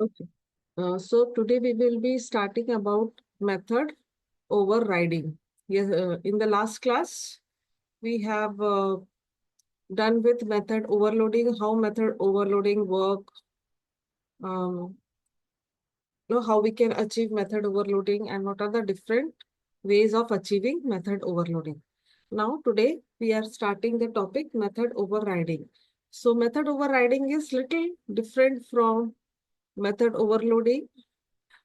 Okay. So today we will be starting about method overriding. Yes, in the last class, we have done with method overloading, how method overloading work, um, how we can achieve method overloading and what are the different ways of achieving method overloading. Now today we are starting the topic method overriding. So method overriding is little different from method overloading,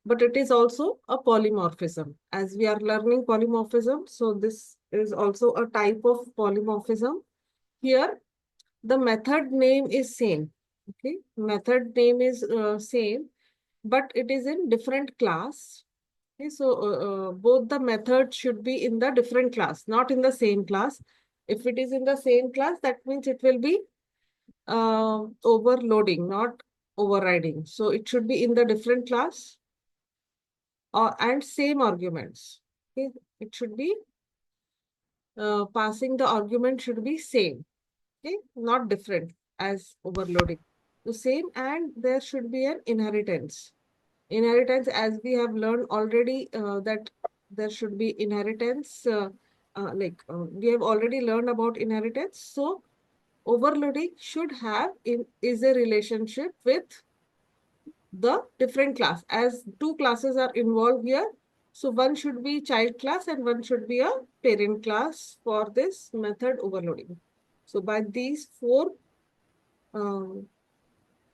but it is also a polymorphism. As we are learning polymorphism, so this is also a type of polymorphism. Here, the method name is same. Okay, method name is same, but it is in different class. Okay, so both the methods should be in the different class, not in the same class. If it is in the same class, that means it will be overloading, not overriding. So it should be in the different class and same arguments. Okay, it should be passing the argument should be same. Okay, not different as overloading. The same, and there should be an inheritance. Inheritance, as we have learned already, that there should be inheritance. We have already learned about inheritance. So overloading should have is a relationship with the different class, as two classes are involved here. So one should be child class and one should be a parent class for this method overloading. So by these um,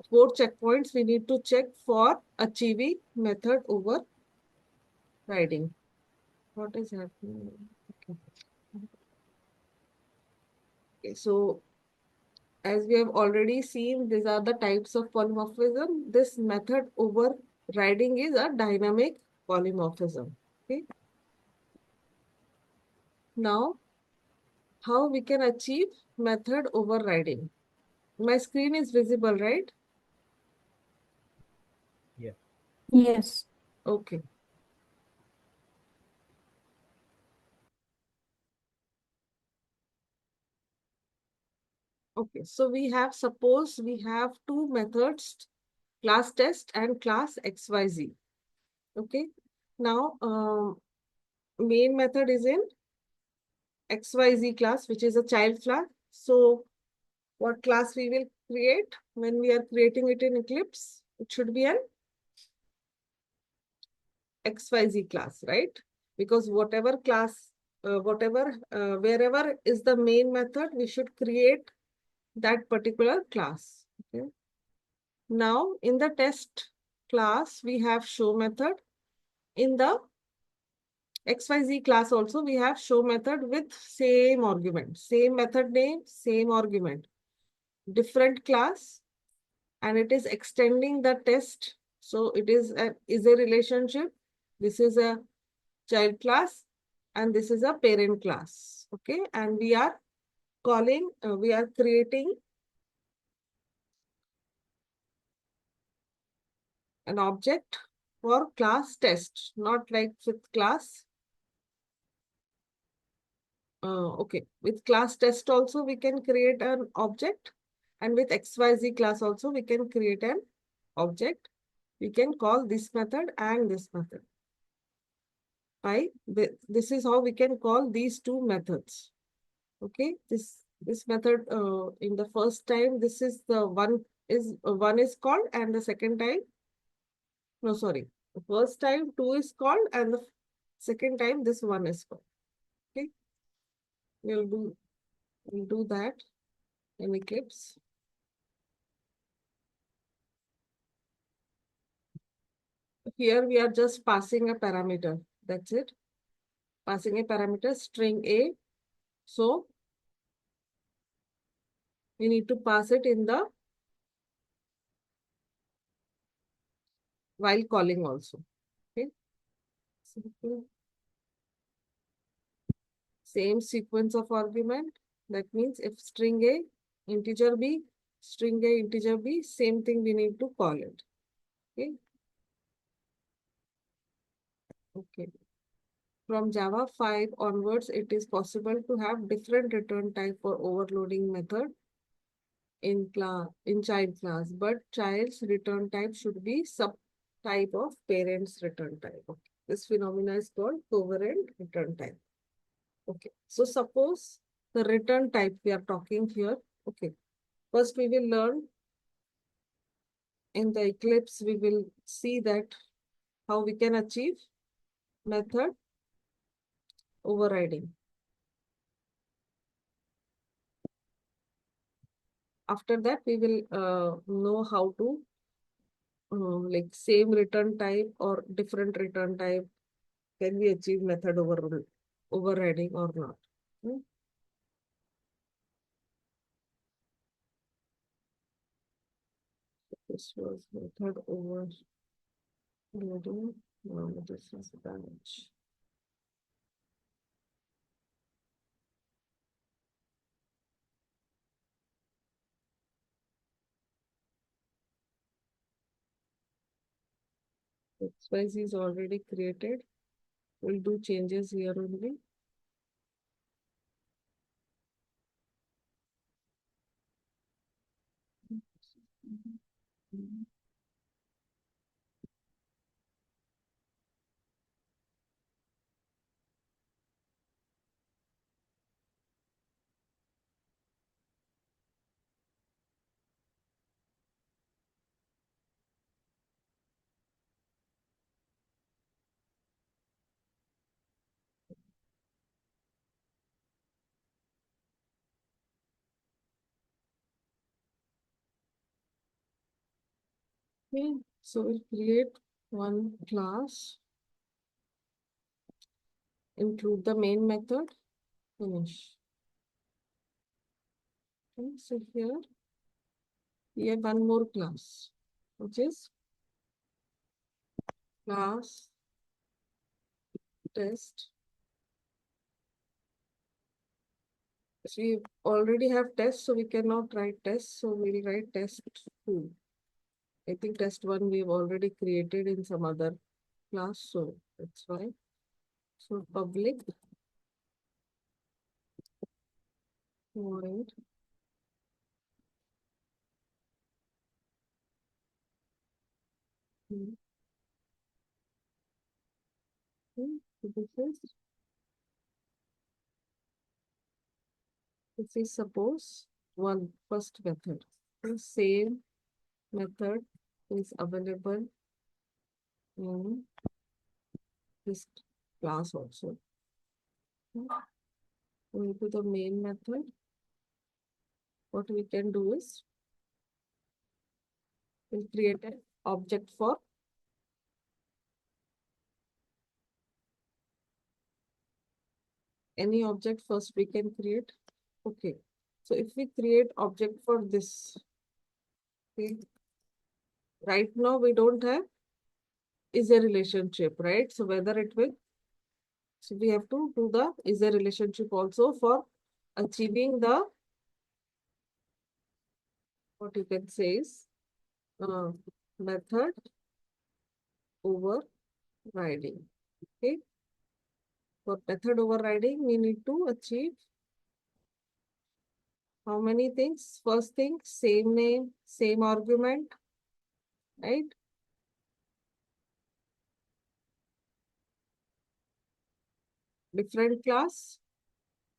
four checkpoints, we need to check for achieving method overriding. What is happening? Okay. Okay, so as we have already seen, these are the types of polymorphism. This method overriding is a dynamic polymorphism. Okay. Now, how we can achieve method overriding? My screen is visible, right? Yeah. Yes. Okay. Okay, so suppose we have two methods, class test and class XYZ. Okay. Now, main method is in XYZ class, which is a child class. So what class we will create when we are creating it in Eclipse? It should be an XYZ class, right? Because wherever is the main method, we should create that particular class. Okay. Now, in the test class, we have show method. In the XYZ class also, we have show method with same argument, same method name, same argument, different class, and it is extending the test. So it is a relationship. This is a child class and this is a parent class. Okay, and we are creating an object for class test, not like with class. Okay, with class test also we can create an object, and with XYZ class also we can create an object. We can call this method and this method. This is how we can call these two methods. Okay, this method in the first time, this is the one is called, and the second time, no, sorry, the first time two is called, and the second time this one is called. Okay, we'll do that in Eclipse. Here we are just passing a parameter. That's it. Passing a parameter string A. So we need to pass it in the while calling also. Okay. Simple. Same sequence of argument. That means if string A, integer B, string A, integer B, same thing we need to call it. Okay. Okay. From Java 5 onwards, it is possible to have different return type for overloading method. in child class, but child's return type should be subtype of parent's return type. Okay. This phenomena is called covariant return type. Okay. So suppose the return type we are talking here. Okay. First we will learn in the Eclipse, we will see that how we can achieve method overriding. After that, we will know how to like same return type or different return type. Can we achieve method overriding or not? Hmm? This was method overriding. No, this is damage. XYZ is already created. We'll do changes here only. Okay, so we'll create one class, include the main method, finish. Okay, so here we have one more class, which is class test. So we already have test, so we cannot write test, so we'll write test 2. I think test 1 we've already created in some other class, so that's why. So public void hmm, so this is suppose one first method. The same method is available in this class also. Go to the main method. What we can do is we'll create an object for any object first we can create. Okay. So if we create object for this, okay, right now we don't have is a relationship, right? So whether it will, so we have to do the is a relationship also for achieving the, what you can say is method overriding. Okay. For method overriding, we need to achieve how many things? First thing, same name, same argument, right? Different class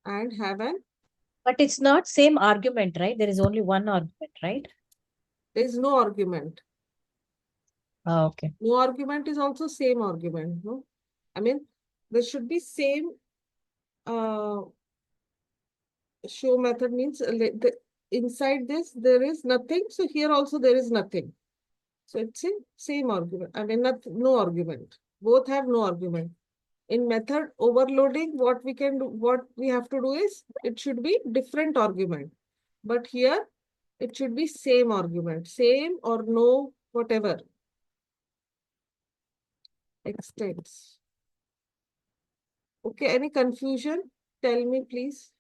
and have an, But it's not same argument, right? There is only one argument, right? there is no argument. Okay. No argument is also same argument, no? I mean, there should be same uh, show method means inside this there is nothing. So here also there is nothing. So it's a same argument. I mean, not, no argument. Both have no argument. In method overloading, what we can do, what we have to do is it should be different argument. But here it should be same argument, same or no, whatever. Extends. Okay, any confusion? Tell me, please.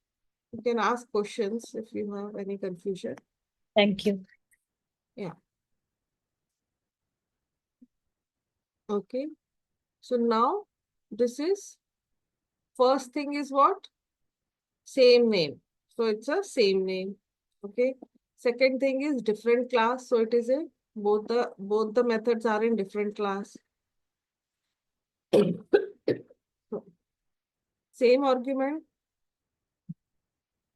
You can ask questions if you have any confusion. Thank you. Yeah. Okay. So now this is first thing is what? Same name. So it's a same name. Okay. Second thing is different class. So it is a both the methods are in different class. So, same argument.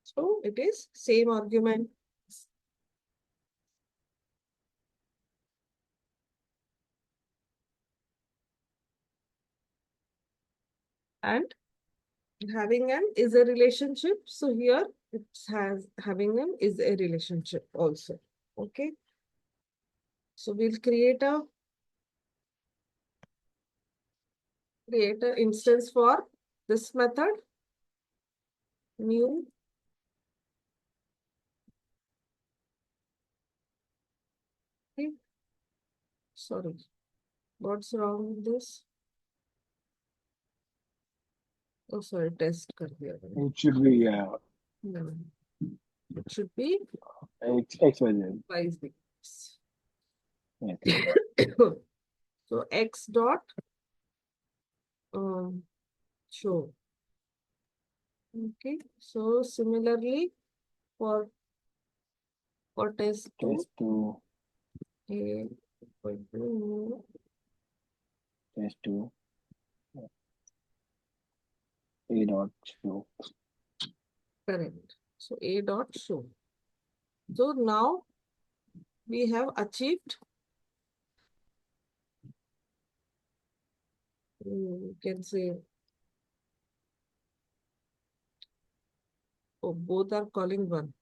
So it is same argument. And having an is a relationship. So here it has having an is a relationship also. Okay. So we'll create a instance for this method. New. Okay. Sorry. What's wrong with this? Oh, sorry. Test kar diya maine. It should be No. It should be XYZ. twice this. Yes. So x dot show. Okay. So similarly for test Test 2, a equal to test 2, A dot show. correct. So a dot show. So now we have achieved. You can say, oh, both are calling one.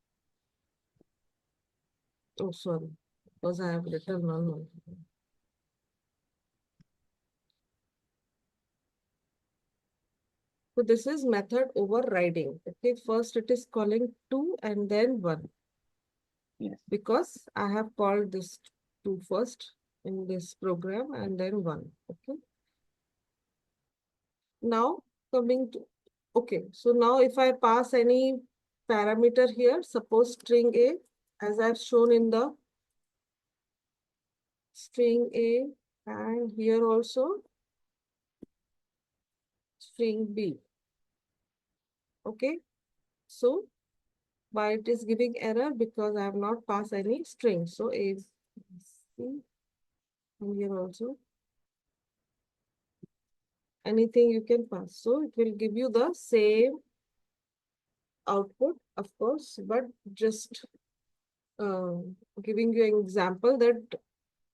Oh, sorry, because I have written one. So this is method overriding. Okay, first it is calling two and then one. Yes. Because I have called this two first in this program and then one. Okay. Now coming to, okay, so now if I pass any parameter here, suppose string A, as I've shown in the string A, and here also string B. Okay, so why it is giving error? Because I have not passed any string. So A, C, and here also anything you can pass. So it will give you the same output, of course, but just giving you an example that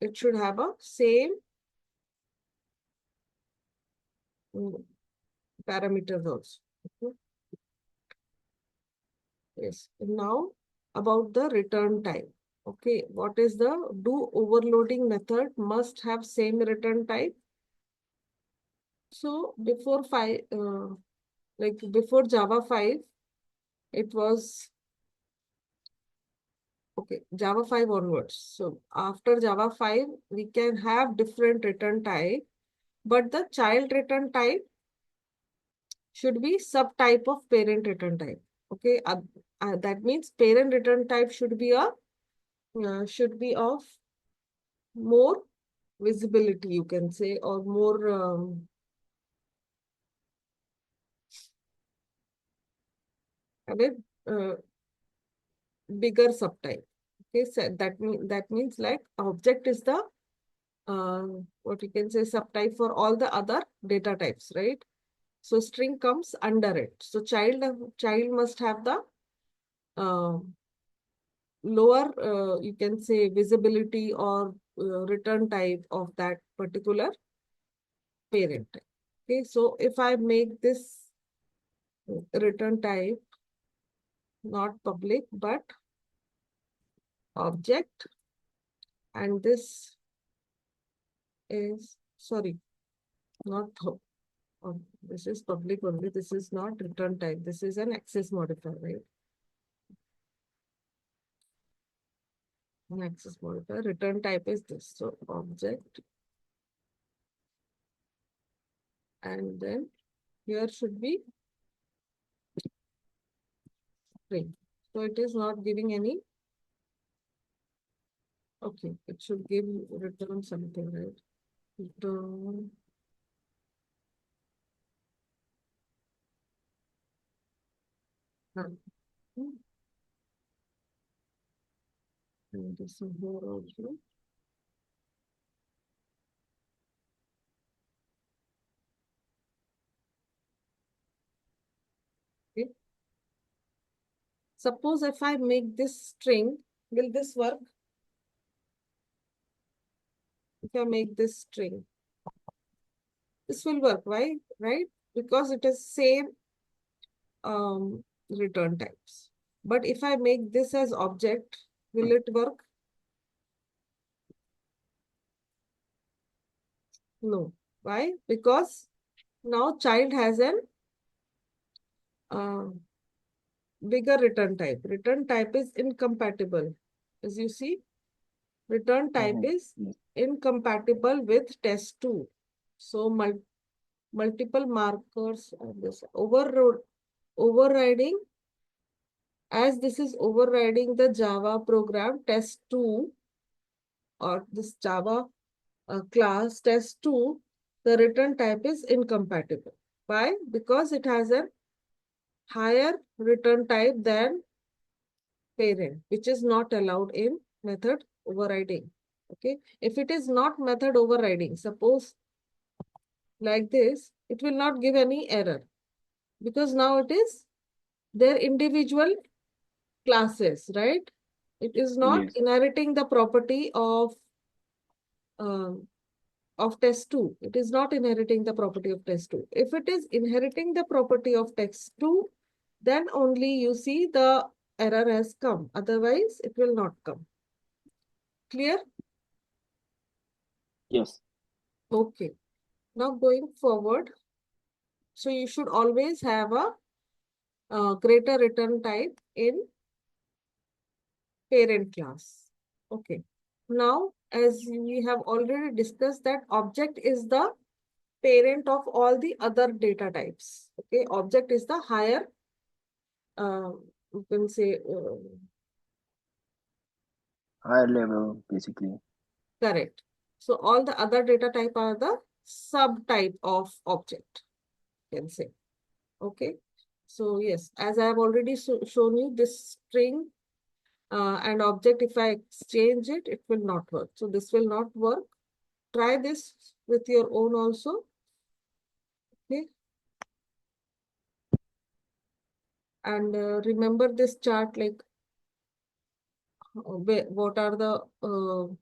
it should have a same parameters also. Okay. Yes. Now about the return type. Okay, what is the do overloading method must have same return type. So before before Java 5, it was okay, Java 5 onwards. So after Java 5, we can have different return type, but the child return type should be subtype of parent return type. Okay, that means parent return type should be of more visibility, you can say, or more a bit bigger subtype. Okay, so that means like object is the what you can say subtype for all the other data types, right? So string comes under it. So child must have the lower you can say visibility or return type of that particular parent. Okay, so if I make this return type not public but object, and this is sorry, not this is public only, this is not return type, this is an access modifier, right? An access modifier, return type is this, so object, and then here should be string. So it is not giving any. Okay, it should give return something, right? Return. And this one here also. Okay. Suppose if I make this string, will this work? If I make this string, this will work. Why? Right? Because it is same return types. But if I make this as object, will it work? No. Why? Because now child has an bigger return type. Return type is incompatible. As you see, return type is Yes. incompatible with test2. So multiple markers of this overriding, as this is overriding the Java program test2 or this Java class test2, the return type is incompatible. Why? Because it has a higher return type than parent, which is not allowed in method overriding. Okay. If it is not method overriding, suppose like this, it will not give any error because now it is their individual classes, right? It is not Yes. inheriting the property um, of test2. It is not inheriting the property of test2. If it is inheriting the property of test2, then only you see the error has come. Otherwise, it will not come. Clear? Yes. Okay. Now going forward, so you should always have a greater return type in parent class. Okay. Now, as we have already discussed that object is the parent of all the other data types. Okay. Object is the higher, you can say, Higher level, basically. correct. So all the other data type are the subtype of object, you can say. Okay. So yes, as I have already shown you this string and object, if I exchange it, it will not work. So this will not work. Try this with your own also. Okay. And remember this chart, like what are the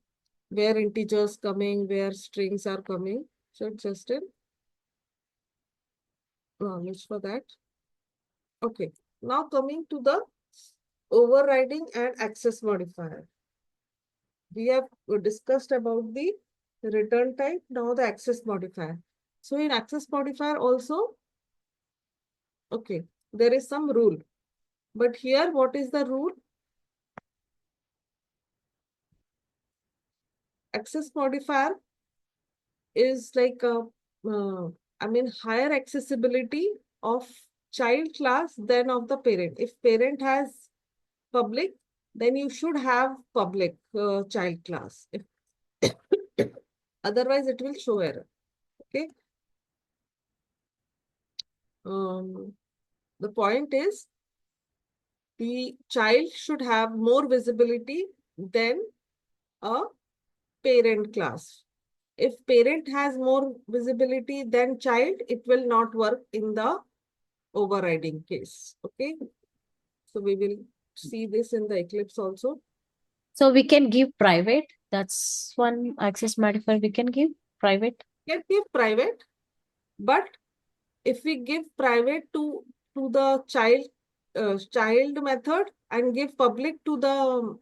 where integers coming, where strings are coming. So just in knowledge for that. Okay. Now coming to the overriding and access modifier. We have discussed about the return type, now the access modifier. So in access modifier also, okay, there is some rule. But here, what is the rule? Access modifier is like higher accessibility of child class than of the parent. If parent has public, then you should have public child class. If otherwise, it will show error. Okay. The point is the child should have more visibility than a parent class. If parent has more visibility than child, it will not work in the overriding case. Okay. So we will see this in the Eclipse also. So we can give private. That's one access modifier we can give private. Can give private, but if we give private to the child method and give public to the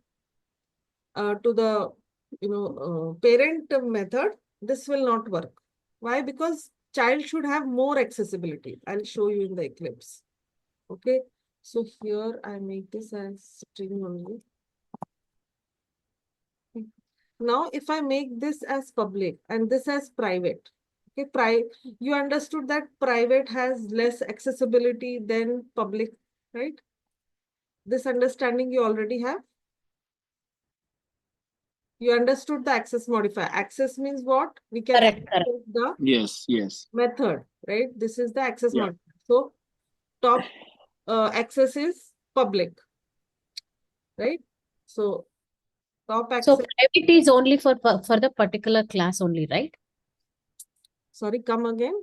parent method, this will not work. Why? Because child should have more accessibility. I'll show you in the Eclipse. Okay. So here I make this as string only. Now, if I make this as public and this as private, okay, you understood that private has less accessibility than public, right? This understanding you already have. You understood the access modifier. Access means what? We can Correct, correct. access the Yes. Yes. method, right? This is the access Yeah. modifier. So top access is public, right? So Top So access. private is only for the particular class only, right? Sorry, come again.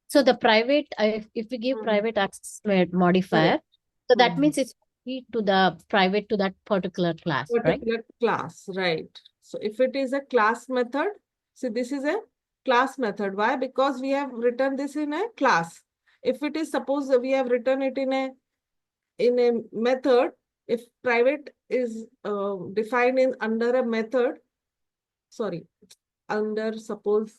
So the private, if we give Hmm. private access modifier, Correct. so that Hmm. means it's only to the private to that particular class, right? Particular class, right? So if it is a class method, see this is a class method. Why? Because we have written this in a class. If it is suppose we have written it in a method, if private is defined in under a method, sorry, under suppose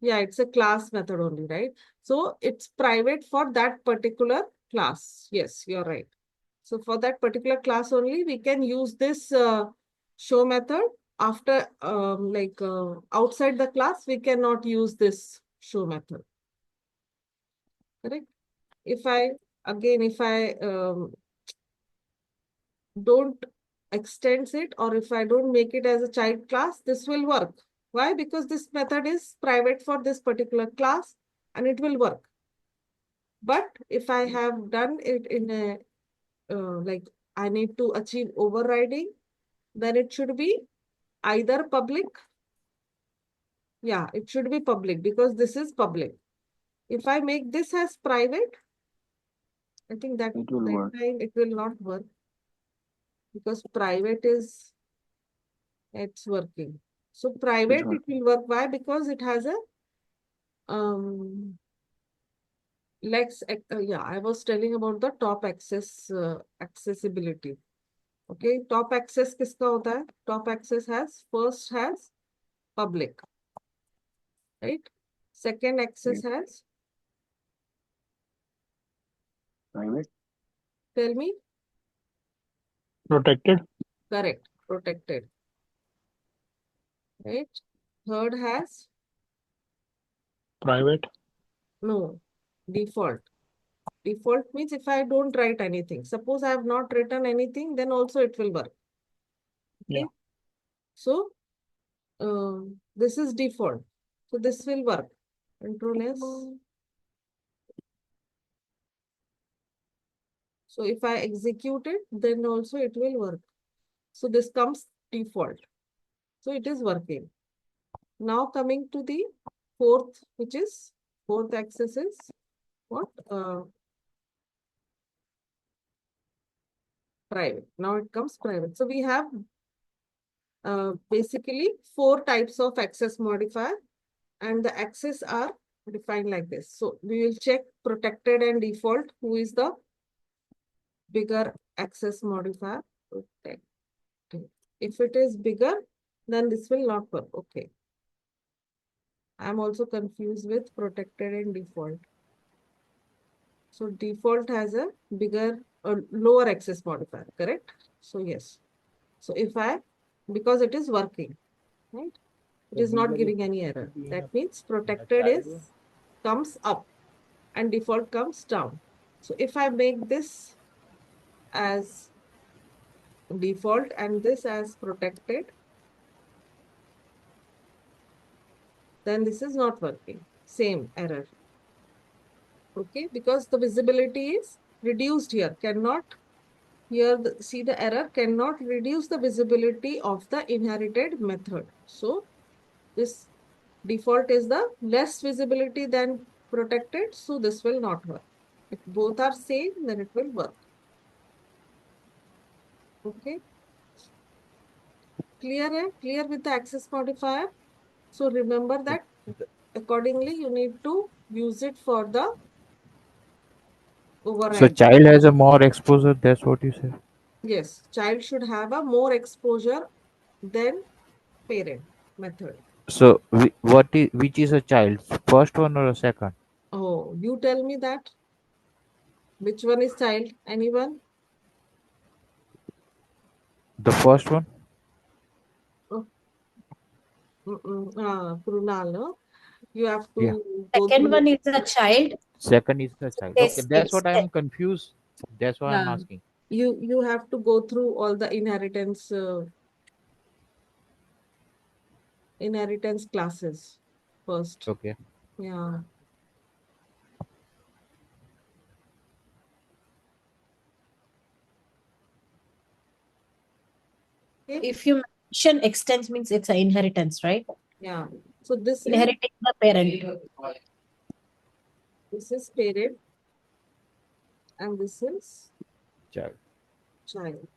yeah, it's a class method only, right? So it's private for that particular class. Yes, you're right. So for that particular class only, we can use this show method. After outside the class, we cannot use this show method. Correct? If I don't extends it, or if I don't make it as a child class, this will work. Why? Because this method is private for this particular class and it will work. But if I have done it in a I need to achieve overriding, then it should be either public. Yeah, it should be public because this is public. If I make this as private, I think that It will work. time it will not work because private is it's working. So private it will work. Why? Because it has a um yeah, I was telling about the top access accessibility. Okay, top access किसका होता है? Top access has public, right? Second access Yes. has, Private. tell me, Protected. correct, protected, right? Third has, Private. no, default. Default means if I don't write anything. Suppose I have not written anything, then also it will work. Okay. Yeah. So this is default. So this will work. Control S. So if I execute it, then also it will work. So this comes default. So it is working. Now coming to the fourth, which is fourth access is what? Private. Now it comes private. So we have basically four types of access modifier, and the access are defined like this. So we will check protected and default. Who is the bigger access modifier? Protected. If it is bigger, then this will not work. Okay. I'm also confused with protected and default. So default has a bigger or lower access modifier, correct? So yes. So if because it is working, right? It is not giving any error. That means protected comes up and default comes down. So if I make this as default and this as protected, then this is not working. Same error. Okay, because the visibility is reduced here. See the error cannot reduce the visibility of the inherited method. So this default is the less visibility than protected. So this will not work. If both are same, then it will work. Okay. Clear with the access modifier. So remember that accordingly you need to use it for the So override. child has a more exposure. That's what you said. Yes, child should have a more exposure than parent method. So which is a child? First one or a second? Oh, you tell me that. Which one is child? Anyone? The first one. Oh, Krunal, no? You have Yeah. to go Second through. one is a child. Second is the child. Okay, This that's it's what I'm confused. That's why I'm Yeah, asking. you have to go through all the inheritance classes first. Okay. Yeah. Okay. If you mention extends means it's an inheritance, right? Yeah. So this Inheriting the parent. is parent and this is Child. child.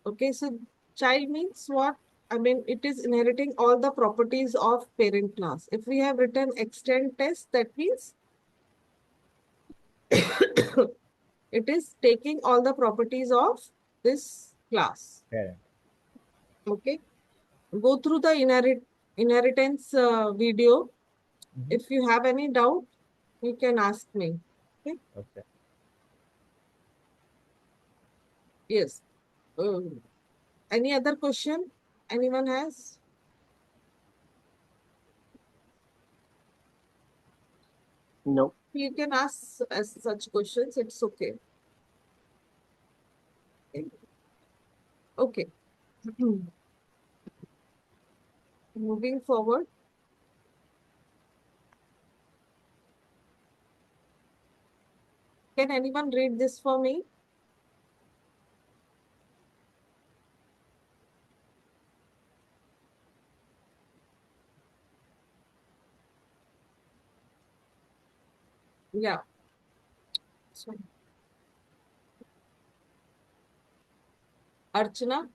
Okay, so child means what? I mean, it is inheriting all the properties of parent class. If we have written extend test, that means it is taking all the properties of this class. Parent. Okay, go through the inheritance video. If you have any doubt, you can ask me. Okay. Okay. Yes. Any other question anyone has? No. You can ask as such questions. It's okay. Okay. Moving forward. Can anyone read this for me? Yeah. So, Archana?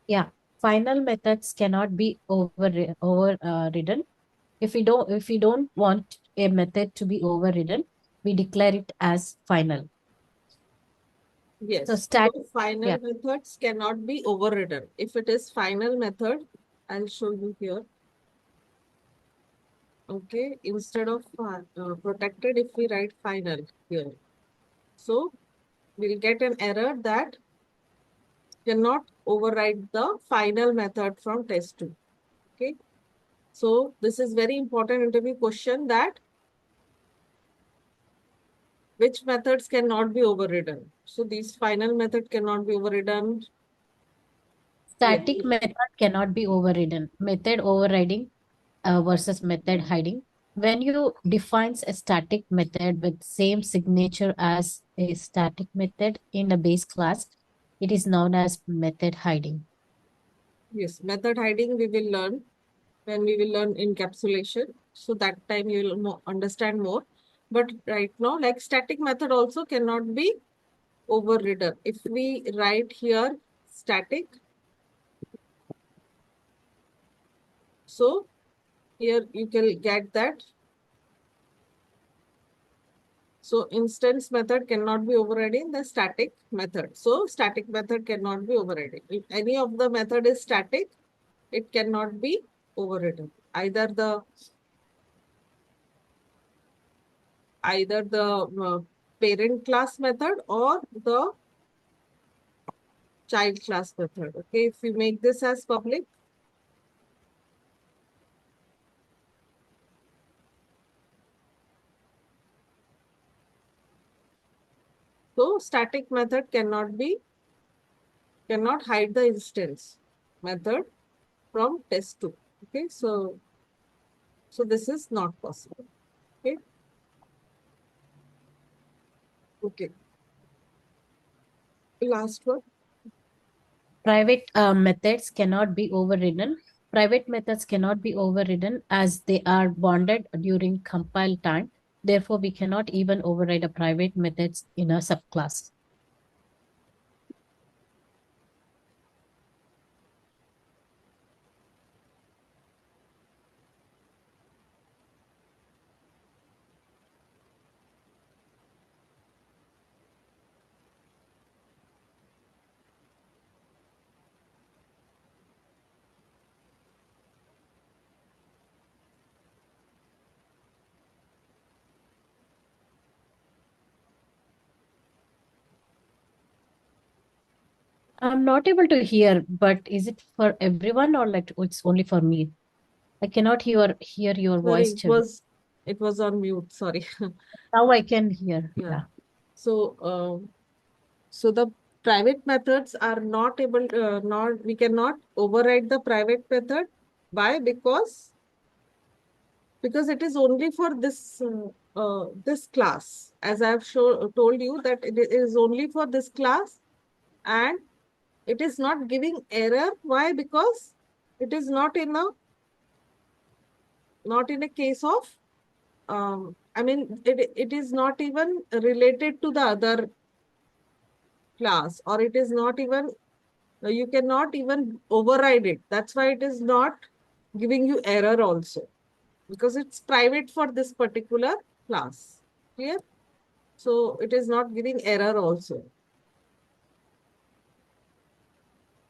Yeah. Final methods cannot be overridden. If we don't want a method to be overridden, we declare it as final. Yes. So static. So final Yeah. methods cannot be overridden. If it is final method, I'll show you here. Okay. Instead of protected, if we write final here. So we'll get an error that cannot override the final method from test 2. Okay. So this is very important interview question, that which methods cannot be overridden. So these final method cannot be overridden. Static method cannot be overridden. Method overriding versus method hiding. When you defines a static method with same signature as a static method in a base class, it is known as method hiding. Yes, method hiding we will learn when we will learn encapsulation. So that time you will understand more. But right now, like static method also cannot be overridden. If we write here static, so here you can get that. So instance method cannot be overriding the static method. So static method cannot be overridden. If any of the method is static, it cannot be overridden. Either the parent class method or the child class method. Okay, if we make this as public, so static method cannot hide the instance method from test 2. Okay, so this is not possible. Okay. Okay. Last one. Private methods cannot be overridden. Private methods cannot be overridden as they are bonded during compile time. Therefore, we cannot even override a private methods in a subclass. I'm not able to hear, but is it for everyone or like it's only for me? I cannot hear your Sorry, voice, Chavi. it was on mute. Sorry. Now I can hear. Yeah. Yeah. So the private methods are not able not we cannot override the private method. Why? Because because it is only for this class. As I have told you that it is only for this class, and it is not giving error. Why? Because it is not in a case of I mean, it is not even related to the other class, or it is not even, you cannot even override it. That's why it is not giving you error also, because it's private for this particular class. Clear? So it is not giving error also.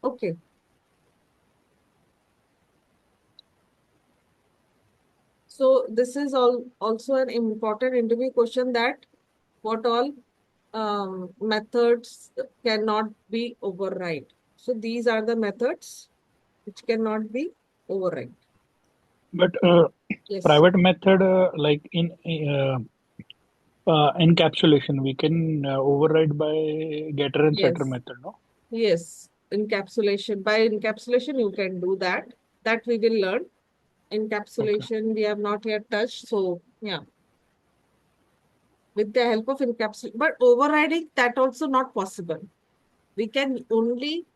Okay. So this is also an important interview question, that what all methods cannot be override. So these are the methods which cannot be override. But Yes. private method, like in encapsulation, we can override by getter and setter Yes. method, no? Yes. Encapsulation. By encapsulation, you can do that. That we will learn. Encapsulation, we have not yet touched. So, yeah. With the help of encapsulation. But overriding, that also not possible. We can only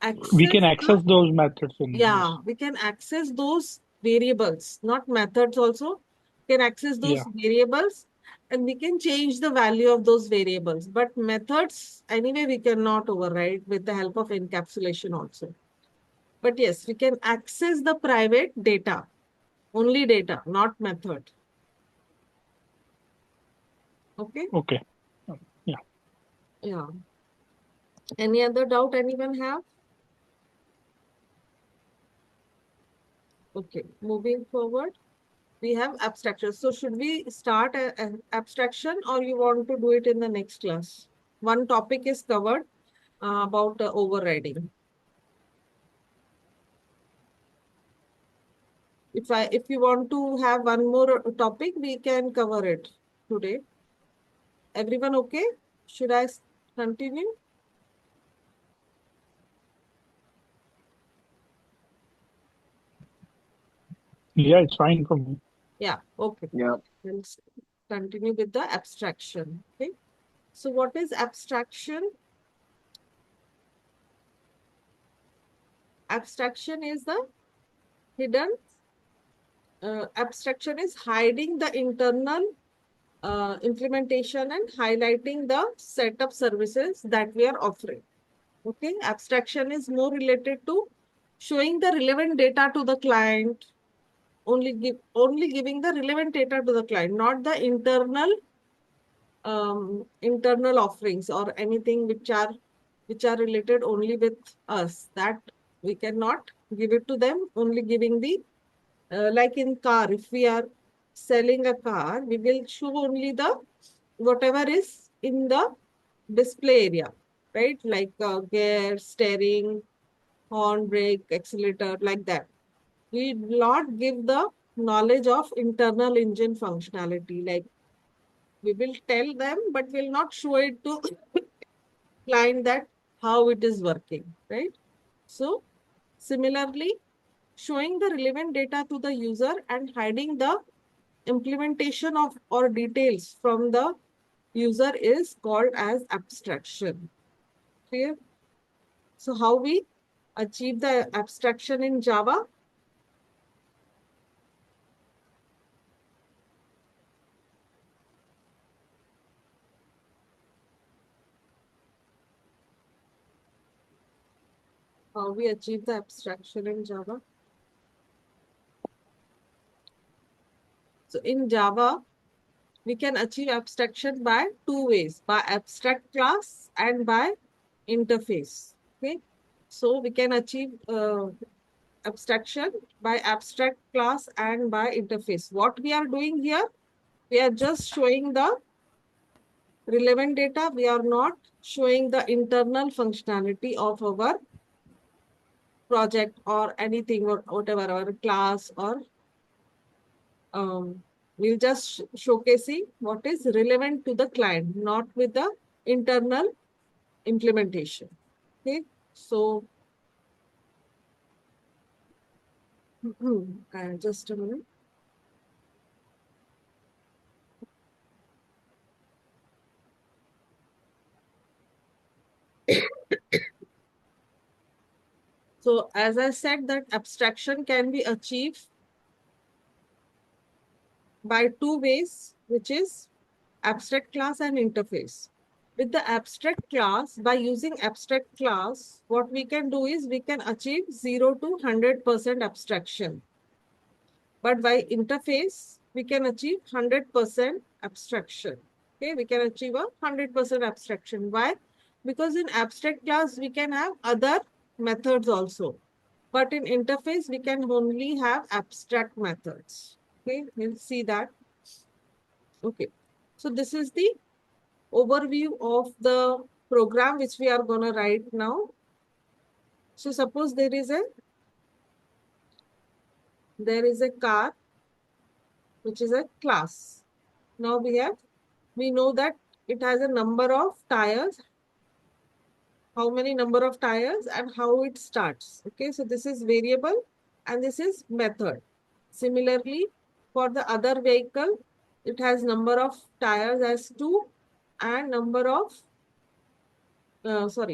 access. We can access those methods in Yeah, we can access those variables, not methods also. We can access those variables, and we can change the value of those variables. But methods, anyway, we cannot override with the help of encapsulation also. But yes, we can access the private data, only data, not method. Okay? Okay. Yeah. Yeah. Any other doubt anyone have? Okay, moving forward. We have abstraction. So should we start an abstraction, or you want to do it in the next class? One topic is covered about overriding. If you want to have one more topic, we can cover it today. Everyone okay? Should I continue? Yeah, it's fine for me. Yeah, okay. Yeah. Let's continue with the abstraction. Okay. So what is abstraction? Abstraction is the hidden. Abstraction is hiding the internal implementation and highlighting the setup services that we are offering. Okay, abstraction is more related to showing the relevant data to the client, only giving the relevant data to the client, not the internal offerings or anything which are related only with us, that we cannot give it to them. Only giving the like in car, if we are selling a car, we will show only the whatever is in the display area, right? Like gear, steering, horn, brake, accelerator, like that. We will not give the knowledge of internal engine functionality. Like we will tell them, but will not show it to client that how it is working, right? So similarly, showing the relevant data to the user and hiding the implementation of or details from the user is called as abstraction. Clear? So how we achieve the abstraction in Java? How we achieve the abstraction in Java? So in Java, we can achieve abstraction by two ways, by abstract class and by interface. Okay. So we can achieve abstraction by abstract class and by interface. What we are doing here, we are just showing the relevant data. We are not showing the internal functionality of our project or anything, or whatever, our class, or we'll just showcasing what is relevant to the client, not with the internal implementation. Okay, so just a minute. So as I said, that abstraction can be achieved by two ways, which is abstract class and interface. With the abstract class, by using abstract class, what we can do is we can achieve 0 to 100% abstraction. But by interface, we can achieve 100% abstraction. Okay, we can achieve a 100% abstraction. Why? Because in abstract class, we can have other methods also. But in interface, we can only have abstract methods. Okay, we'll see that. Okay, so this is the overview of the program which we are going to write now. So suppose there is a car which is a class. Now we know that it has a number of tires, how many number of tires and how it starts. Okay, so this is variable and this is method. Similarly, for the other vehicle, it has number of tires as 2 and number of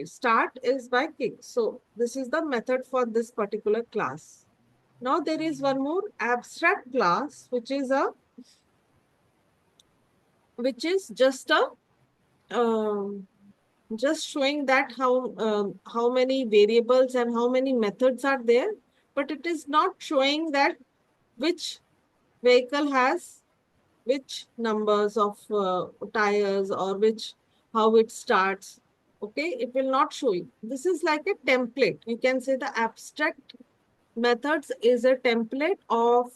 start is by kick. So this is the method for this particular class. Now there is one more abstract class, which is just just showing that how many variables and how many methods are there, but it is not showing that which vehicle has which numbers of tires or how it starts. Okay, it will not show you. This is like a template. You can say the abstract methods is a template of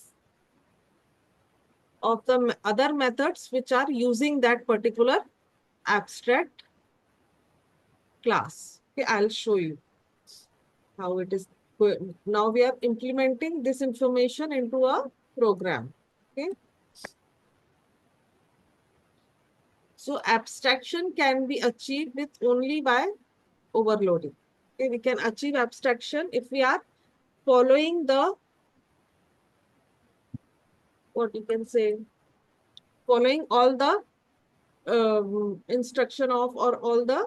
the other methods which are using that particular abstract class. Okay, I'll show you how it is. Now we are implementing this information into a program. Okay. So abstraction can be achieved with only by overloading. Okay, we can achieve abstraction if we are following the, what you can say, following all the instruction of or all the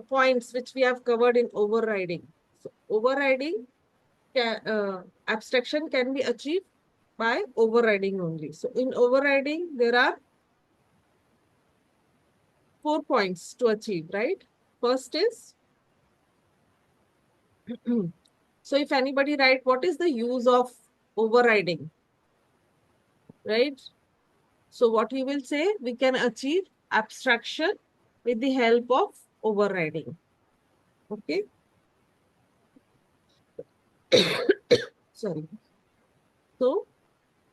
points which we have covered in overriding. So overriding abstraction can be achieved by overriding only. So in overriding, there are 4 points to achieve, right? First is, so if anybody write, what is the use of overriding, right? So what you will say, we can achieve abstraction with the help of overriding. Okay. Sorry. So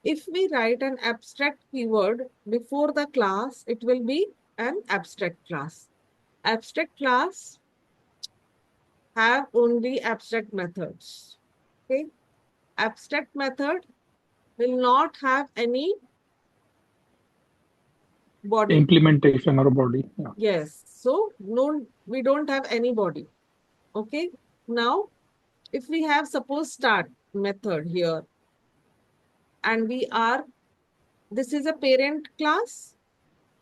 if we write an abstract keyword before the class, it will be an abstract class. Abstract class have only abstract methods. Okay. Abstract method will not have any body. Implementation or body. Yeah. Yes. So no, we don't have any body. Okay. Now, if we have suppose start method here, and this is a parent class,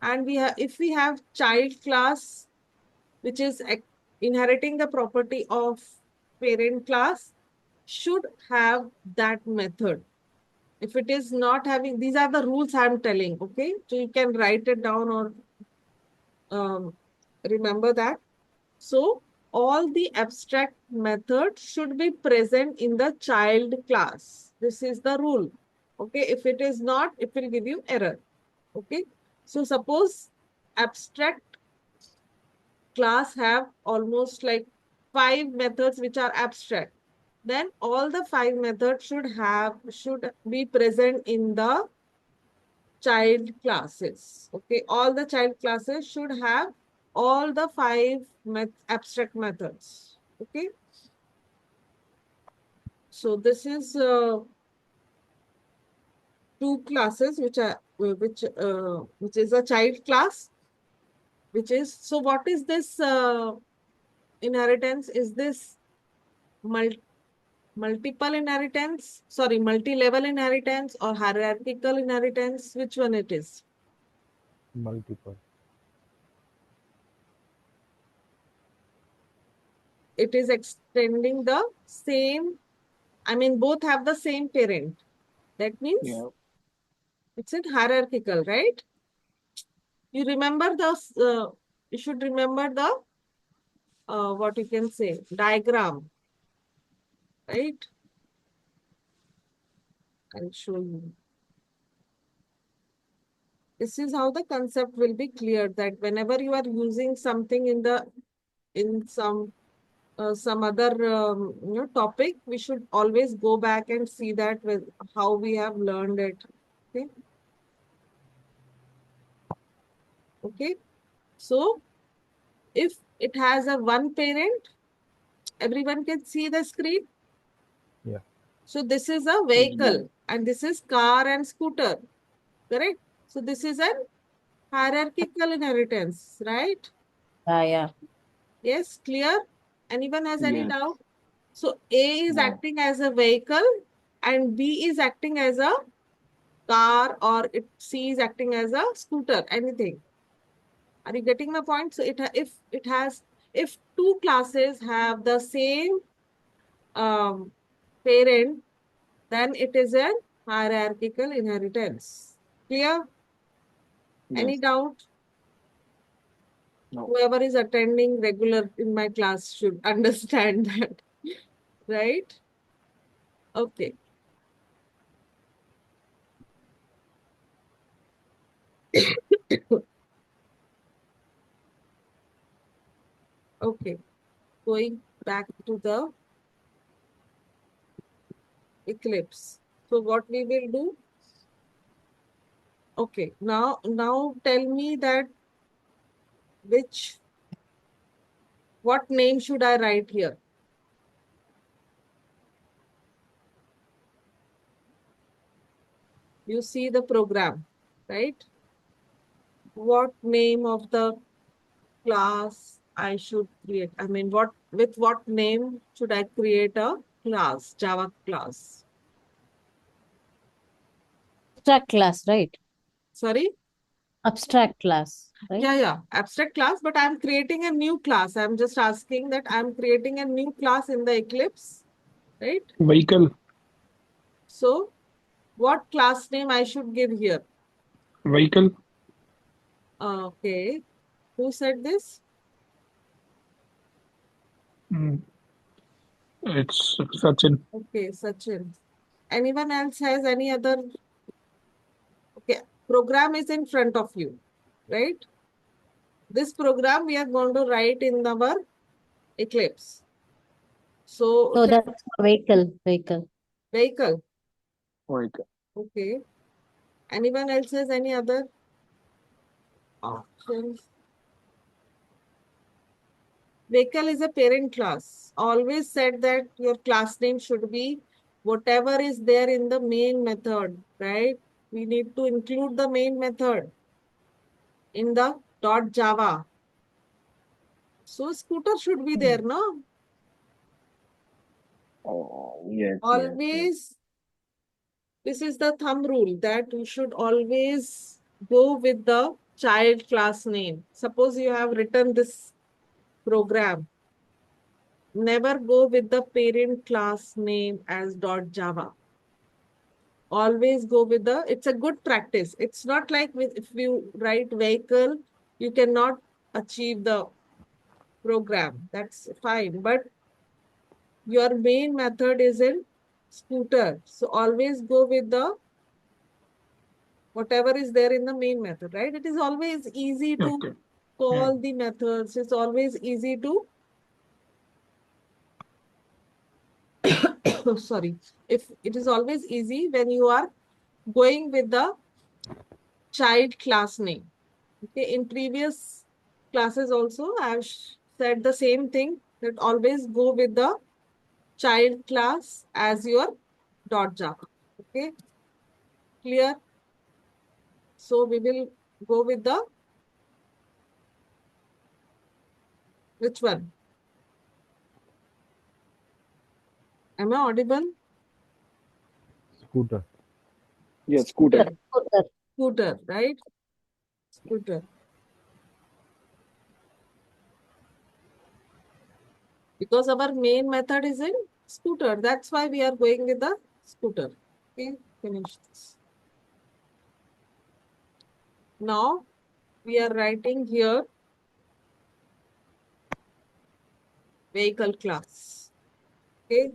and if we have child class, which is inheriting the property of parent class, should have that method. If it is not having, these are the rules I'm telling, okay? So you can write it down or remember that. So all the abstract methods should be present in the child class. This is the rule. Okay, if it is not, it will give you error. Okay, so suppose abstract class have almost like 5 methods which are abstract. Then all the 5 methods should be present in the child classes. Okay, all the child classes should have all the 5 abstract methods. Okay, so this is 2 classes which is a child class, which is, so what is this inheritance? Is this multiple inheritance, sorry, multi-level inheritance or hierarchical inheritance? Which one it is? Multiple. it is extending the same, both have the same parent. That means Yeah. it's in hierarchical, right? You remember you should remember the, what you can say, diagram, right? I'll show you. This is how the concept will be clear, that whenever you are using something in some other topic, we should always go back and see that with how we have learned it. Okay. Okay. So if it has a one parent, everyone can see the screen. Yeah. So this is a vehicle and this is car and scooter. Correct. So this is an hierarchical inheritance, right? Yeah. Yes, clear? Anyone has any Yes. doubt? So A is No. acting as a vehicle and B is acting as a car, or C is acting as a scooter, anything. Are you getting the point? So if two classes have the same parent, then it is a hierarchical inheritance. Clear? Any Yes. doubt? No. Whoever is attending regular in my class should understand that, right? Okay. Okay. Going back to the eclipse. So what we will do? Okay. Now tell me that what name should I write here? You see the program, right? What name of the class I should create? With what name should I create a class, Java class? Abstract class, right? Sorry? Abstract class, right? Yeah, abstract class, but I'm creating a new class. I'm just asking that I'm creating a new class in the Eclipse, right? Vehicle. So what class name I should give here? Vehicle. Okay. Who said this? Mm. It's Sachin. Okay, Sachin. Anyone else has any other? Okay, program is in front of you, right? This program we are going to write in our Eclipse. So So that's vehicle. vehicle. Vehicle. Okay. Anyone else has any other options? Vehicle is a parent class. Always said that your class name should be whatever is there in the main method, right? We need to include the main method in the .java. So scooter should be there, no? Oh, yes. Always, this is the thumb rule that you should always go with the child class name. Suppose you have written this program, never go with the parent class name as .java. Always go with it's a good practice. It's not like if you write vehicle, you cannot achieve the program. That's fine. But your main method is in scooter. So always go with whatever is there in the main method, right? It is always easy to Okay. call the methods. It's always easy to, sorry, if it is always easy when you are going with the child class name. Okay, in previous classes also, I have said the same thing, that always go with the child class as your .java. Okay, clear? So we will go with the, which one? Am I audible? Scooter. Yes, scooter. Scooter. Scooter, right? Scooter. Because our main method is in scooter. That's why we are going with the scooter. Okay, finish this. Now we are writing here vehicle class. Okay.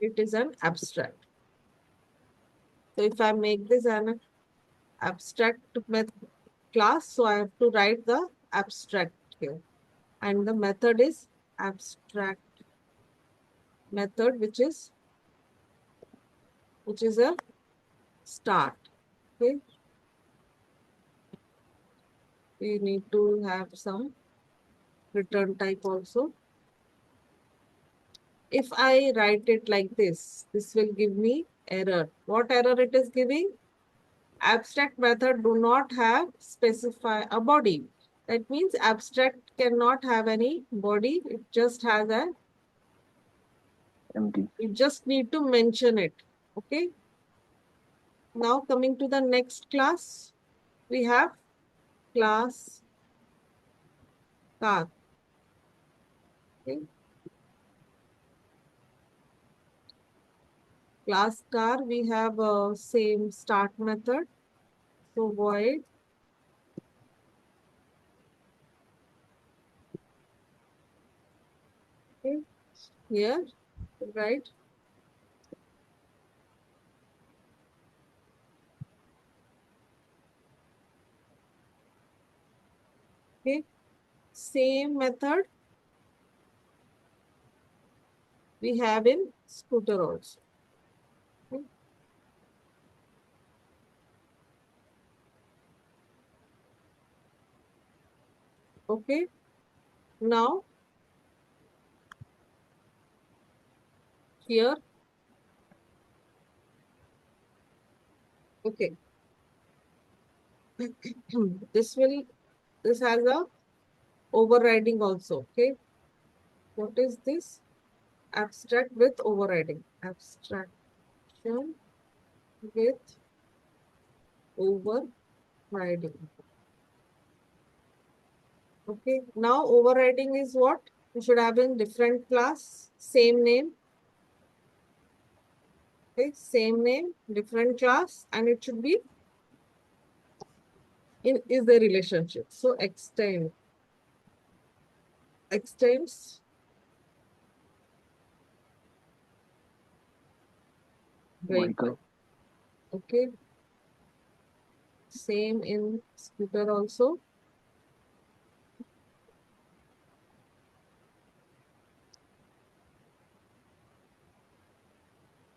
It is an abstract. So if I make this an abstract class, so I have to write the abstract here. And the method is abstract method, which is a start. Okay. We need to have some return type also. If I write it like this will give me error. What error it is giving? Abstract method do not have specify a body. That means abstract cannot have any body. It just has a, Empty. you just need to mention it. Okay. Now coming to the next class, we have class car. Okay. Class car, we have same start method. So void okay. Here, right? Okay. Same method we have in scooter also. Okay. Okay. Now here, okay. this has a overriding also. Okay. What is this? Abstract with overriding. Abstraction with overriding. Okay. Now overriding is what? You should have in different class, same name. Okay, same name, different class, and it should be in is the relationship. So extends vehicle. Vehicle. Okay. Same in scooter also.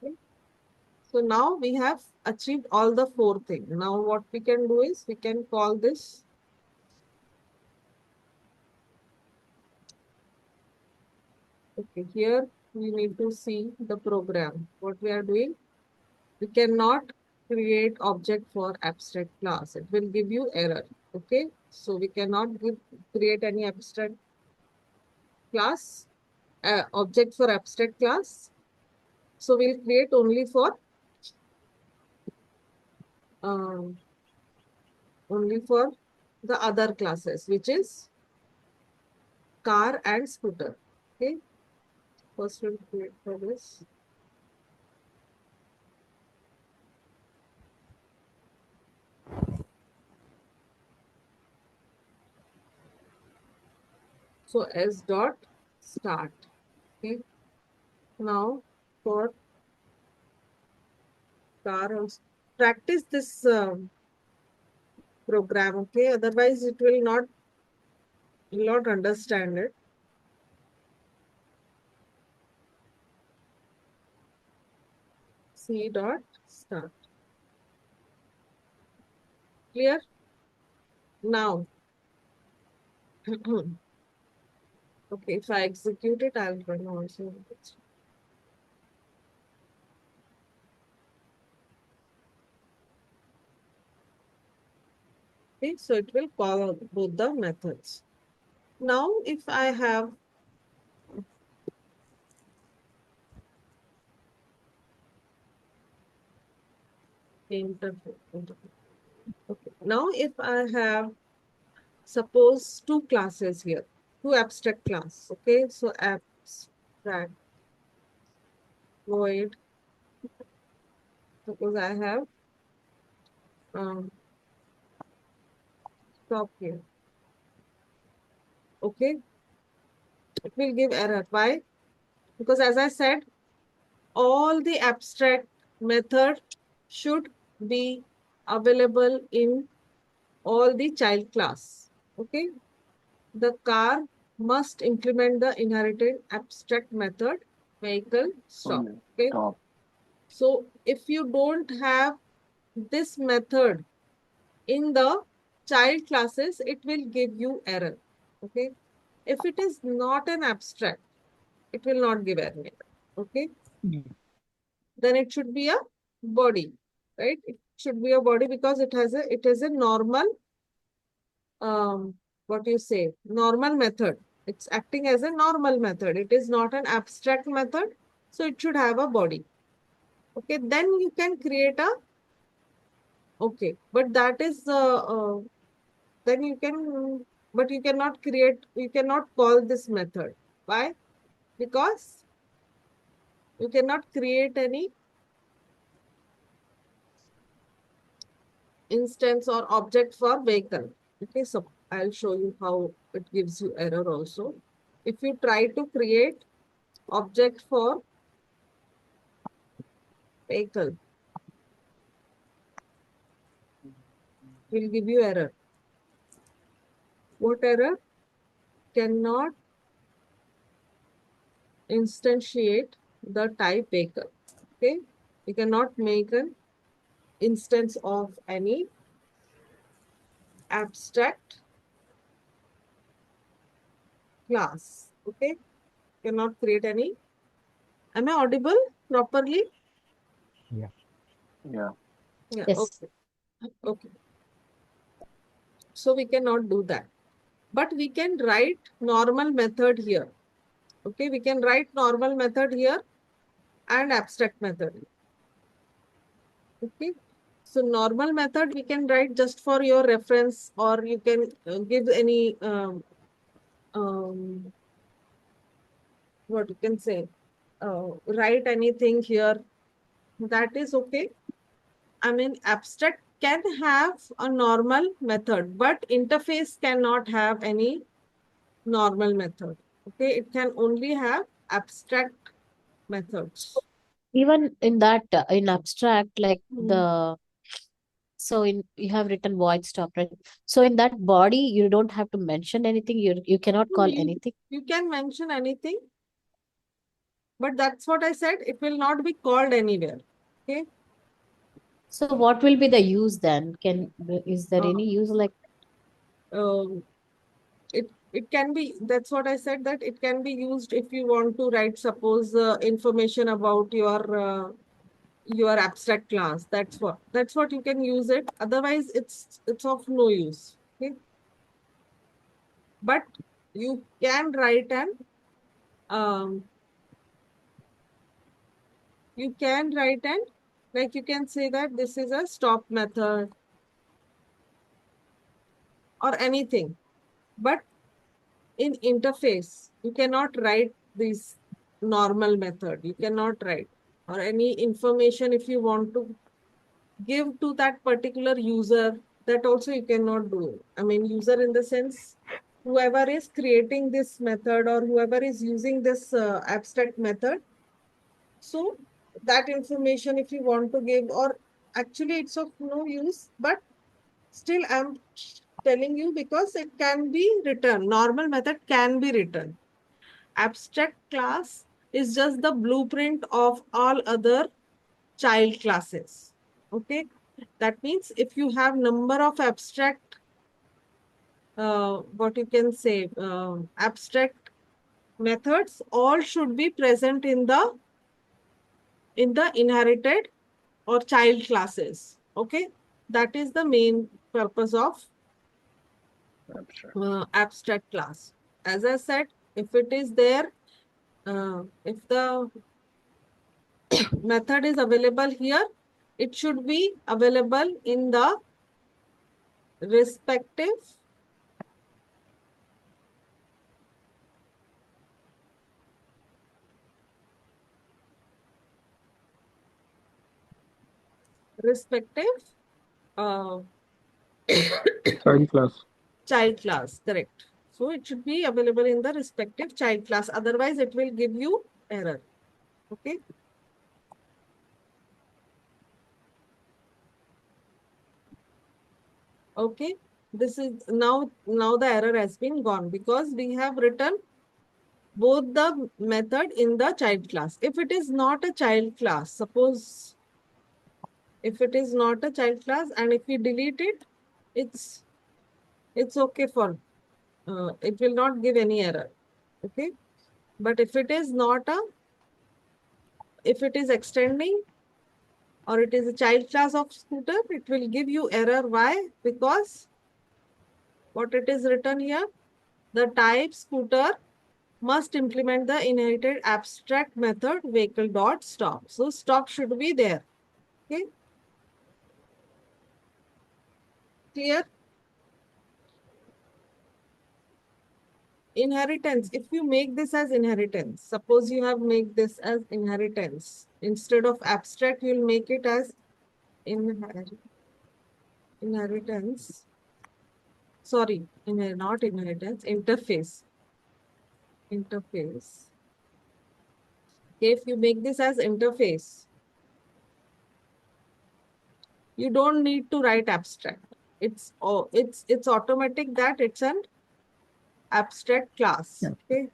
Okay. So now we have achieved all the four things. Now what we can do is we can call this okay. Here we need to see the program. What we are doing, we cannot create object for abstract class. It will give you error. Okay. So we cannot create any abstract class, object for abstract class. So we'll create um, only for the other classes, which is car and scooter. Okay. First we'll create for this. So s dot start. Okay. Now for car also practice this program. Okay. Otherwise it will not understand it. C dot start. Clear? Now, okay, if I execute it, I'll run also. Okay, so it will call out both the methods. Now, if I have Interface. Okay. Now, if I have, suppose, two classes here, two abstract class. Okay. So abstract void. Suppose I have stop here. Okay. It will give error. Why? Because as I said, all the abstract method should be available in all the child class. Okay. The car must implement the inherited abstract method vehicle stop. Okay. Stop. So if you don't have this method in the child classes, it will give you error. Okay. If it is not an abstract, it will not give error. Okay. Then it should be a body, right? It should be a body because it is a normal, what do you say, normal method. It's acting as a normal method. It is not an abstract method. So it should have a body. Okay. Then you can create a, okay. But that is, then you can, but you cannot create, you cannot call this method. Why? Because you cannot create any instance or object for vehicle. Okay, so I'll show you how it gives you error also. If you try to create object for vehicle, it will give you error. What error? Cannot instantiate the type vehicle. Okay, you cannot make an instance of any abstract class. Okay, cannot create any. Am I audible properly? Yeah. Yeah. Yes. Okay. Okay. So we cannot do that. But we can write normal method here. Okay, we can write normal method here and abstract method. Okay. So normal method we can write just for your reference, or you can give any what you can say, write anything here. That is okay. I mean, abstract can have a normal method, but interface cannot have any normal method. Okay, it can only have abstract methods. Even in that, in abstract, like Hmm. so in you have written void stop, right? So in that body, you don't have to mention anything. You cannot call anything. You can mention anything, but that's what I said. It will not be called anywhere. Okay. So what will be the use then? Is there Uh, any use like um, it can be, that's what I said, that it can be used if you want to write, suppose, information about your abstract class. That's what you can use it. Otherwise, it's of no use. Okay. But you can write an you can write an, like you can say that this is a stop method or anything. But in interface, you cannot write this normal method. You cannot write, or any information if you want to give to that particular user, that also you cannot do. I mean, user in the sense, whoever is creating this method or whoever is using this abstract method. So that information, if you want to give, or actually it's of no use, but still I'm telling you because it can be written. Normal method can be written. Abstract class is just the blueprint of all other child classes. Okay. That means if you have number of abstract, what you can say, abstract methods, all should be present in the inherited or child classes. Okay. That is the main purpose of abstract class. As I said, if it is there, if the method is available here, it should be available in the respective uh, Child class. child class, correct. So it should be available in the respective child class. Otherwise, it will give you error. Okay. Okay. This is now the error has been gone because we have written both the method in the child class. If it is not a child class, suppose if it is not a child class and if we delete it, it's okay for it will not give any error. Okay. But if it is not a, if it is extending or it is a child class of scooter, it will give you error. Why? Because what it is written here, the type scooter must implement the inherited abstract method vehicle dot stop. So stop should be there. Okay. Clear? Inheritance. If you make this as inheritance, suppose you have made this as inheritance. Instead of abstract, you'll make it as inheritance. Sorry, not inheritance, interface. Interface. Okay, if you make this as interface, you don't need to write abstract. It's automatic that it's an abstract class. Okay.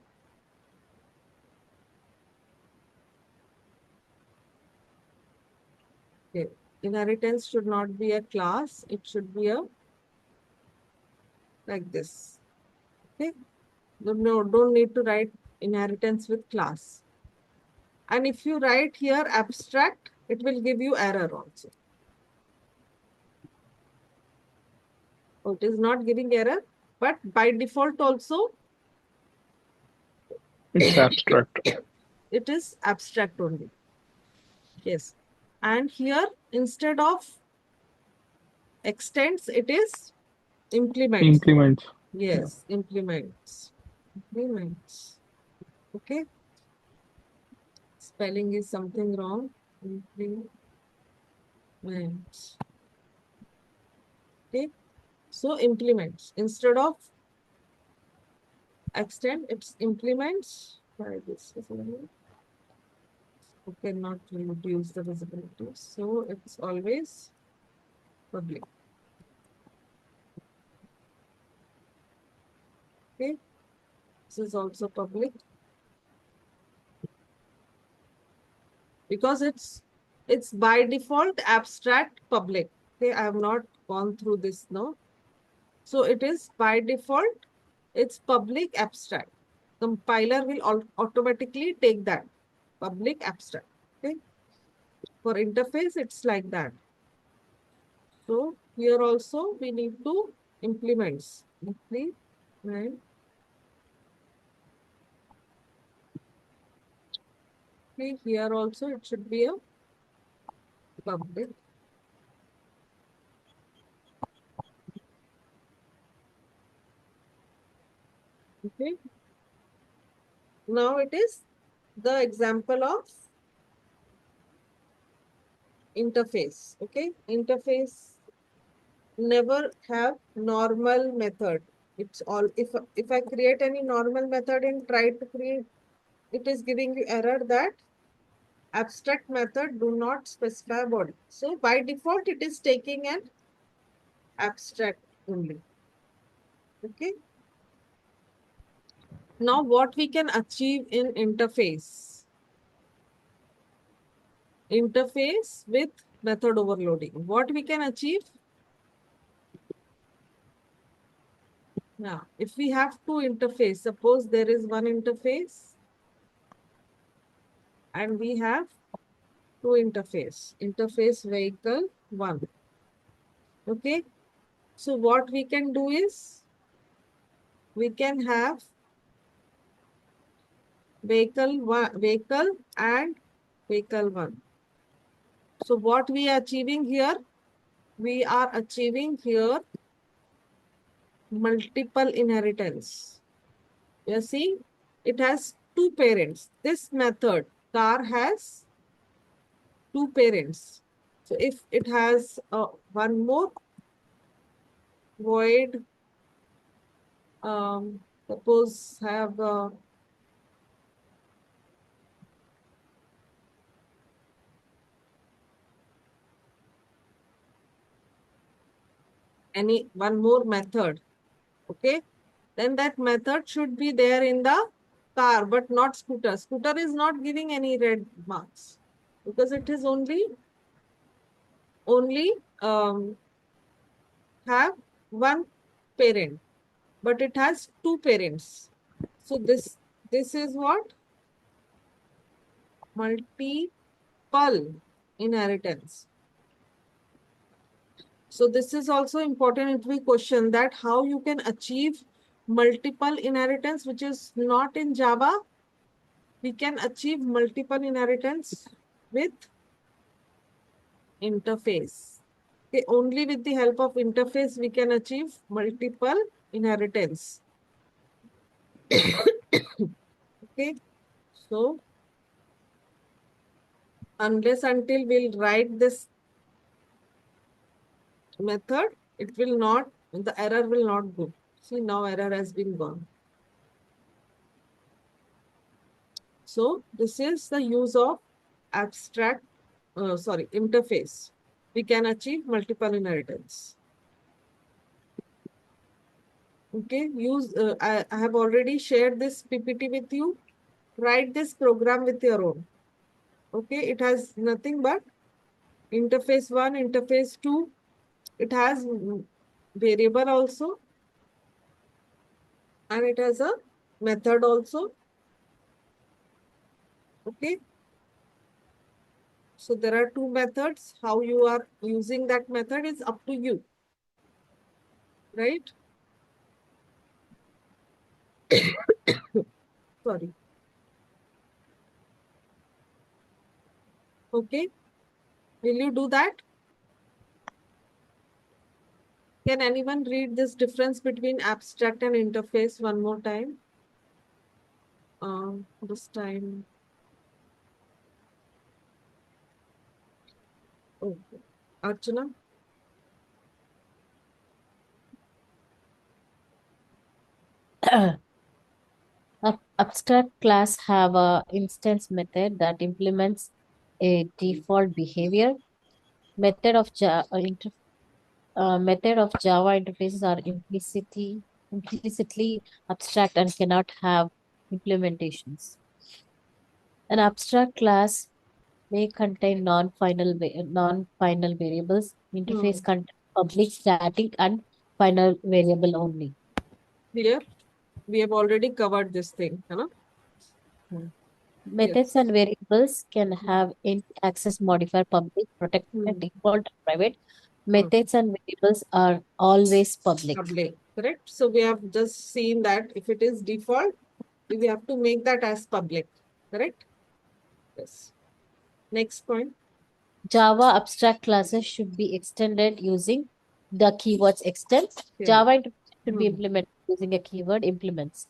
Okay. Inheritance should not be a class. It should be a like this. Okay. No, don't need to write inheritance with class. And if you write here abstract, it will give you error also. So it is not giving error, but by default also It's abstract. it is abstract only. Yes. And here instead of extends, it is implements. Implements. Yes, implements. Implements. Okay. Spelling is something wrong. Implements. Okay. So implements. Instead of extend, it's implements. Try this. Okay, not reduce the visibility. So it's always public. Okay. This is also public. Because it's by default abstract public. Okay, I have not gone through this now. So it is by default, it's public abstract. Compiler will automatically take that public abstract. Okay. For interface, it's like that. So here also we need to implements. Implement. Okay, here also it should be a public. Okay. Now it is the example of interface. Okay. Interface never have normal method. It's all if I create any normal method and try to create, it is giving you error that abstract method do not specify body. So by default, it is taking an abstract only. Okay. Now what we can achieve in interface? Interface with method overloading. What we can achieve? Yeah, if we have two interface, suppose there is one interface and we have two interface. Interface vehicle 1. Okay. So what we can do is we can have vehicle 1, vehicle and vehicle 1. So what we are achieving here? We are achieving here multiple inheritance. You see, it has two parents. This method, car, has two parents. So if it has one more void, suppose have any one more method, okay, then that method should be there in the car, but not scooter. Scooter is not giving any red marks because it is only have one parent, but it has two parents. So this is what? Multiple inheritance. So this is also important. It will question that how you can achieve multiple inheritance, which is not in Java. We can achieve multiple inheritance with interface. Okay, only with the help of interface we can achieve multiple inheritance. Okay, so unless until we'll write this method, it will not, the error will not go. See, now error has been gone. So this is the use of abstract, interface. We can achieve multiple inheritance. Okay, I have already shared this PPT with you. Write this program with your own. Okay, it has nothing but interface 1, interface 2. It has variable also. And it has a method also. Okay. So there are two methods. How you are using that method is up to you. Right? Sorry. Okay. Will you do that? Can anyone read this difference between abstract and interface one more time? This time. Okay. Archana? Abstract class have a instance method that implements a default behavior. Method of Java interfaces are implicitly abstract and cannot have implementations. An abstract class may contain non-final variables. Interface contains public, static, and final variable only. Here, we have already covered this thing. Huh? Methods and variables can have any access modifier, public, protected, default, private. Methods and variables are always public. Public, correct? So we have just seen that if it is default, we have to make that as public, correct? Yes. Next point. Java abstract classes should be extended using the keywords extend. Yeah. Java interface should be implemented using a keyword implements.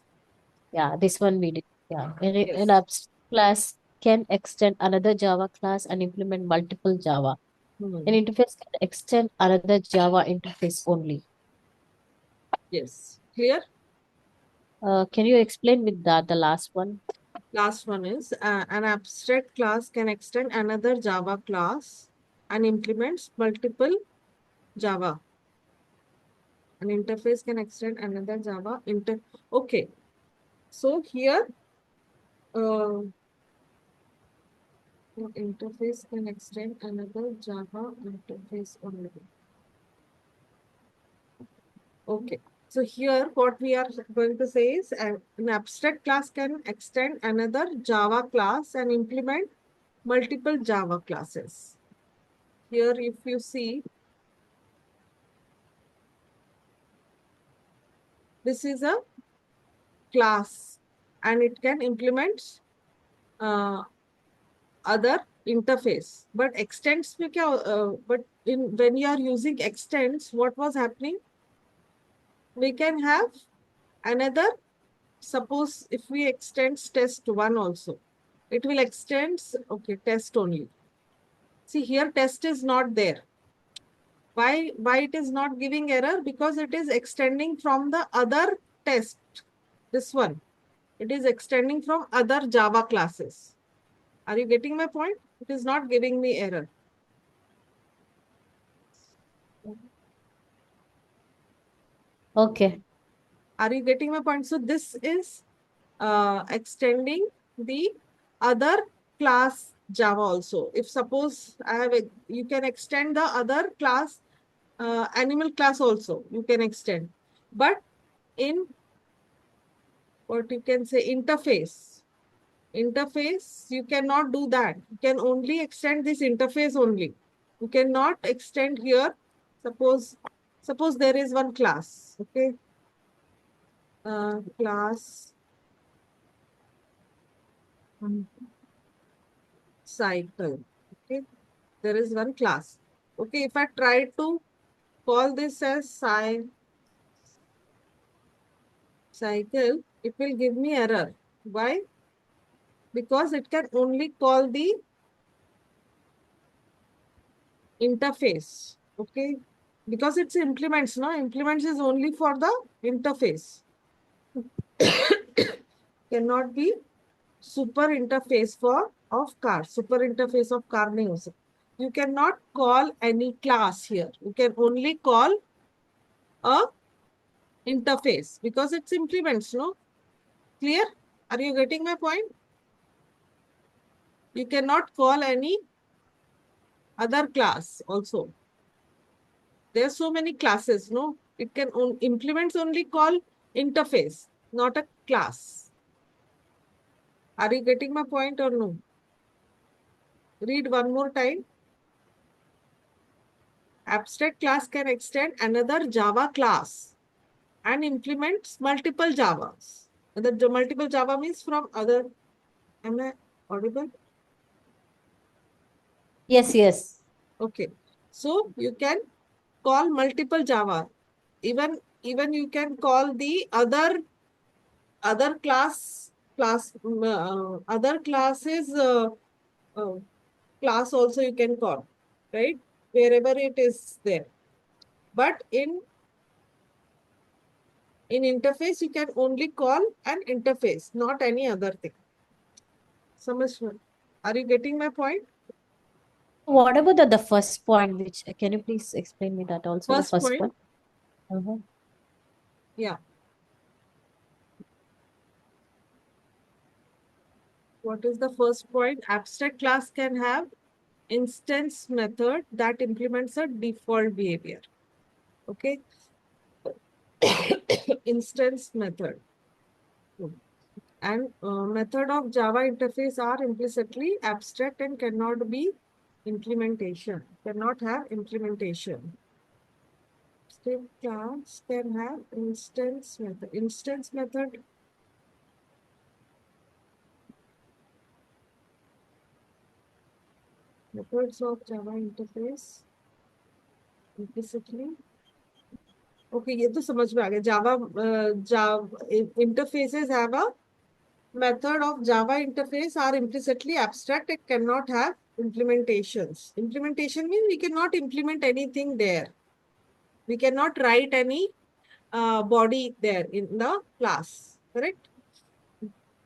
Yeah, this one we did. Yeah, an abstract class can extend another Java class and implement multiple Java. An interface can extend another Java interface only. Yes. Clear? Can you explain with that, the last one? Last one is an abstract class can extend another Java class and implements multiple Java. An interface can extend another Java Okay. So here, interface can extend another Java interface only. Okay. So here what we are going to say is an abstract class can extend another Java class and implement multiple Java classes. Here if you see, this is a class and it can implement other interface. But extends में क्या? But when you are using extends, what was happening? We can have another. Suppose if we extend test 1 also, it will extend, okay, test only. See here, test is not there. Why it is not giving error? Because it is extending from the other test. This one, it is extending from other Java classes. Are you getting my point? It is not giving me error. Okay. Are you getting my point? So this is extending the other class Java also. If suppose I have you can extend the other class, animal class also, you can extend. But in what you can say interface, you cannot do that. You can only extend this interface only. You cannot extend here. Suppose there is one class, okay? Class cycle, okay? There is one class. Okay, if I try to call this as cycle, it will give me error. Why? Because it can only call the interface, okay? Because it's implements, no? Implements is only for the interface. Cannot be super interface of car. Super interface of car nahi ho sakta. You cannot call any class here. You can only call a interface because it's implements, no? Clear? Are you getting my point? You cannot call any other class also. There are so many classes, no? It can implements only call interface, not a class. Are you getting my point or no? Read one more time. Abstract class can extend another Java class and implements multiple Javas. The multiple Java means from other. Am I audible? Yes, yes. Okay. So you can call multiple Java. Even you can call the other other classes class also you can call, right? Wherever it is there. But in interface, you can only call an interface, not any other thing. Samajh? Are you getting my point? What about the first point, which can you please explain me that also? First The first point. point. Yeah. What is the first point? Abstract class can have instance method that implements a default behavior. Okay. Instance method. And method of Java interface are implicitly abstract and cannot be implementation. Cannot have implementation. State class can have instance method. Instance method. Methods of Java interface implicitly. Okay, ये तो समझ में आ गया. Java interfaces have a method of Java interface are implicitly abstract. It cannot have implementations. Implementation means we cannot implement anything there. We cannot write any body there in the class. Correct?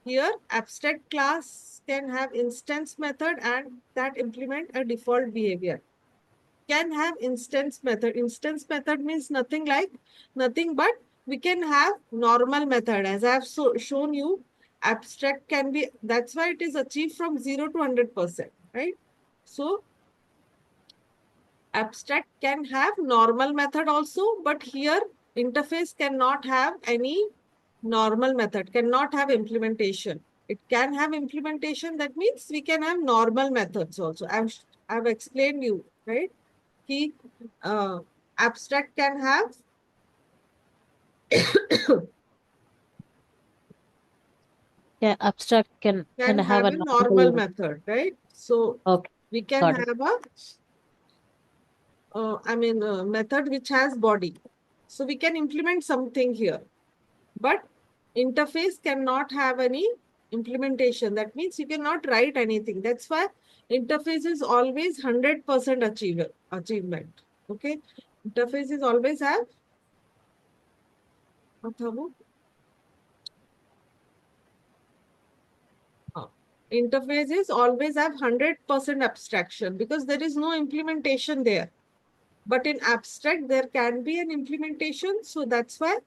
Here, abstract class can have instance method and that implement a default behavior. Can have instance method. Instance method means nothing but we can have normal method. As I have shown you, abstract can be, that's why it is achieved from 0 to 100%, right? So abstract can have normal method also, but here interface cannot have any normal method, cannot have implementation. It can have implementation. That means we can have normal methods also. I've explained you, right? He abstract can have Yeah, abstract can have have a a normal normal. method, right? So Okay, we can got it. have a method which has body. So we can implement something here, but interface cannot have any implementation. That means you cannot write anything. That's why interface is always 100% achievement. Okay. Interface is always have interfaces always have 100% abstraction because there is no implementation there. But in abstract, there can be an implementation. So that's why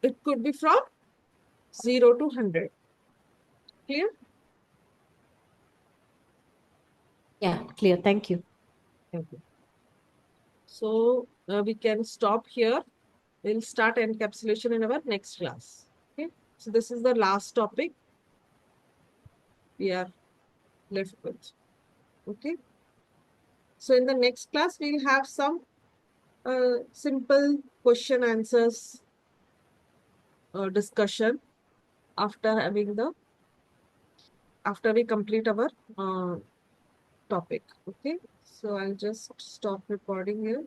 it could be from 0 to 100. Clear? Yeah, clear. Thank you. Okay. So we can stop here. We'll start encapsulation in our next class. Okay. So this is the last topic we are left with. Okay. So in the next class, we'll have some simple question answers discussion after we complete our topic. Okay. So I'll just stop recording here.